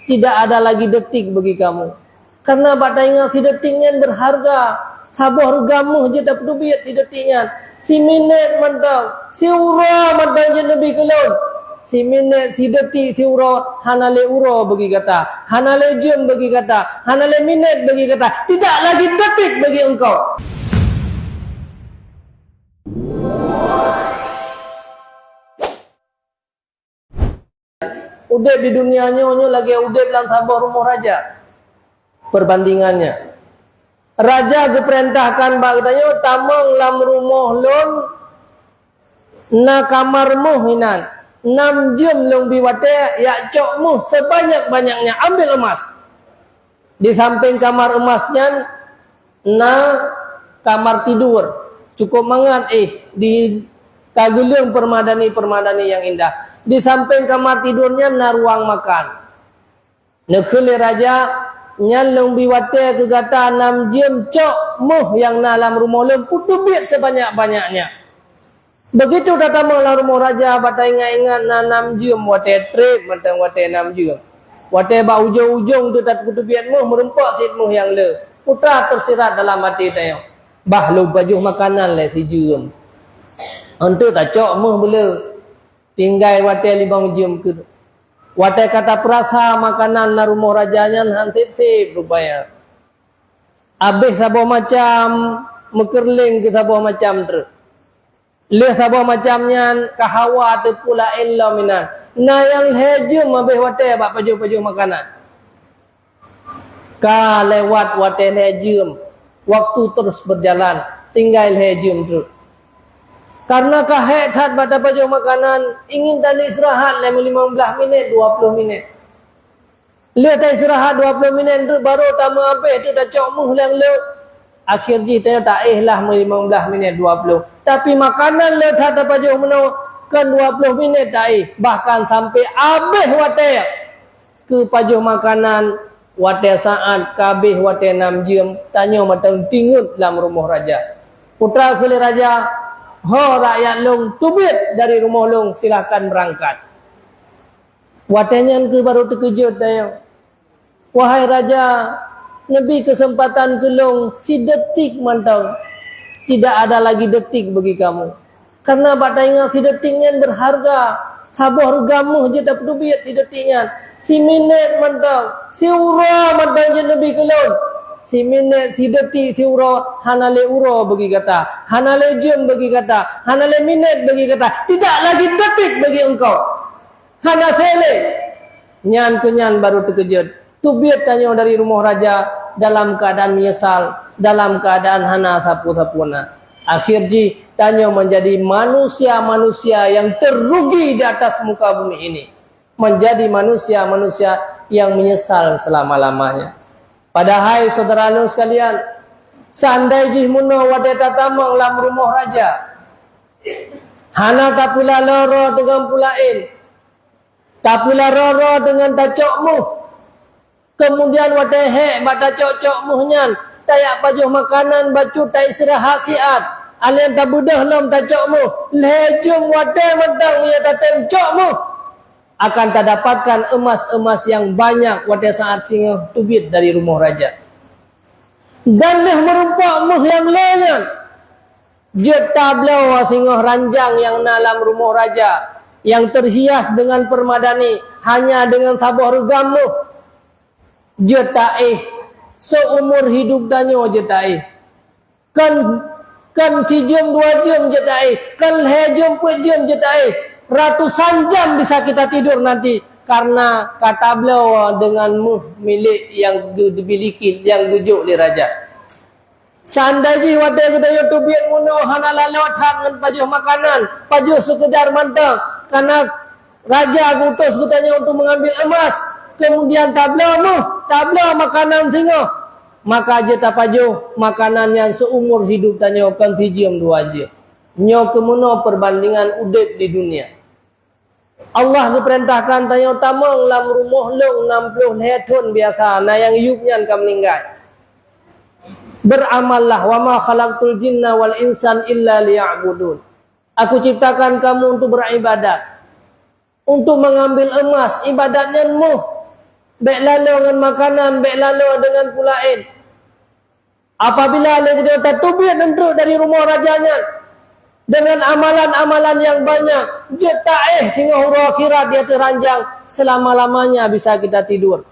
tidak ada lagi detik bagi kamu. Karena bak ingat si detiknya berharga. Sabar gamuh je tak pedubit si detiknya. Si minit mantau, si ura mantau je Nabi kelon. Si minit, si detik, si ura, hanale ura bagi kata. Hanale jam bagi kata. Hanale minit bagi kata. Tidak lagi detik bagi engkau. Udep di dunia nyonya lagi udep dalam sabar rumah raja. Perbandingannya. Raja keperintahkan bagdanya tamang lam rumah lon na kamarmu hinan 6 jam long biwate ya cokmu sebanyak-banyaknya ambil emas. Di samping kamar emasnya na kamar tidur cukup mangat di kagulung permadani yang indah. Di samping kamar tidurnya na ruang makan. Nekele raja nyalung biwate kegata 6 jam cok muh yang dalam rumah lem putubit sebanyak-banyaknya. Begitu datang dalam rumah raja batai ingat na 6 jam wate trip mentang wate 6 jam. Wate ba ujung-ujung tu tak putubit muh merempak sit muh yang le. Putra tersirat dalam hati tayo. Bah lu baju makanan le si jam. Untuk tak cok muh bela. Tinggal wate 5 jam ke. Watai kata perasa makanan na rumah rajanya hansip-sip rupanya. Habis sabah macam mekerling ke sabah macam ter. Le sabah macamnya kahawa tu pula illa minan. Na yang hejum habis watai bak paju-paju makanan. Ka lewat watai hejum. Waktu terus berjalan. Tinggal hejum tu. Karena kahek tat pada pajak makanan ingin tadi istirahat 15 minit 20 minit. Lihat tadi istirahat 20 minit tu baru tamu apa tu dah cok muh lang le. Akhir ji tanya tak lah 15 minit 20. Tapi makanan le tat pajak meno kan 20 minit tak bahkan sampai habis watai ke pajak makanan watai saat kabeh watai 6 jam tanya matang tingut dalam rumah raja. Putra kuli raja ho rakyat long tubit dari rumah long silakan berangkat. Watanya ke baru terkejut tayo. Wahai raja, nabi kesempatan ke long si detik mantau. Tidak ada lagi detik bagi kamu. Karena bak ingat si detiknya berharga. Sabar gamuh je tak pedubit si detiknya. Si minit mantau, si ura mantau je nabi ke long. Si minit, si detik, si ura, hanale ura bagi kata. Hanale jam bagi kata. Hanale minit bagi kata. Tidak lagi detik bagi engkau. Hana sele. Nyan kenyan baru terkejut. Tubit tanya dari rumah raja dalam keadaan menyesal. Dalam keadaan hana sapu-sapuna. Akhir ji tanya menjadi manusia-manusia yang terrugi di atas muka bumi ini. Menjadi manusia-manusia yang menyesal selama-lamanya. Padahal saudara-saudara sekalian, seandai jih muno wadai tatamang dalam rumah raja. Hana tak pula loro dengan pulain. Tak pula loro dengan tacokmu. Kemudian wadai hek bak tacok-cokmu nyan. Tayak pajuh makanan bacu tak istirahat siat. Alian tak budah nom tacokmu. Lejum wadai mentang ia tatang cokmu. Akan tak dapatkan emas-emas yang banyak pada saat singa tubit dari rumah raja. Dan leh merumpak muh yang lengan. Jeta blau singa ranjang yang dalam rumah raja. Yang terhias dengan permadani. Hanya dengan sabar gamuh. Jeta seumur hidup danyo jeta Kan si jam 2 jam jeta Kan jam 4 jam jeta Ratusan jam bisa kita tidur nanti karena kata beliau dengan muh milik yang dimiliki yang gujuk di raja. Seandainya wadai kedai tubit muno hana lalot dengan pajuh makanan, pajuh sekedar mantang karena raja gutus kutanya untuk mengambil emas, kemudian tablau makanan singa, maka aja tak pajuh makanan yang seumur hidup tanya kan jam 2 jam. Nyo kemuno perbandingan udip di dunia. Allah keperintahkan tanya tamang lam rumah long 60 tahun biasa na yang yupnya kam meninggal. Beramallah wa ma khalaqtul jinna wal insan illa liya'budun. Aku ciptakan kamu untuk beribadat. Untuk mengambil emas ibadatnya muh. baik lalu dengan makanan, baik lalu dengan pulain. Apabila dia tertubik nendruk dari rumah rajanya dengan amalan-amalan yang banyak, dia taih sehingga huru akhirat dia teranjang, selama-lamanya bisa kita tidur.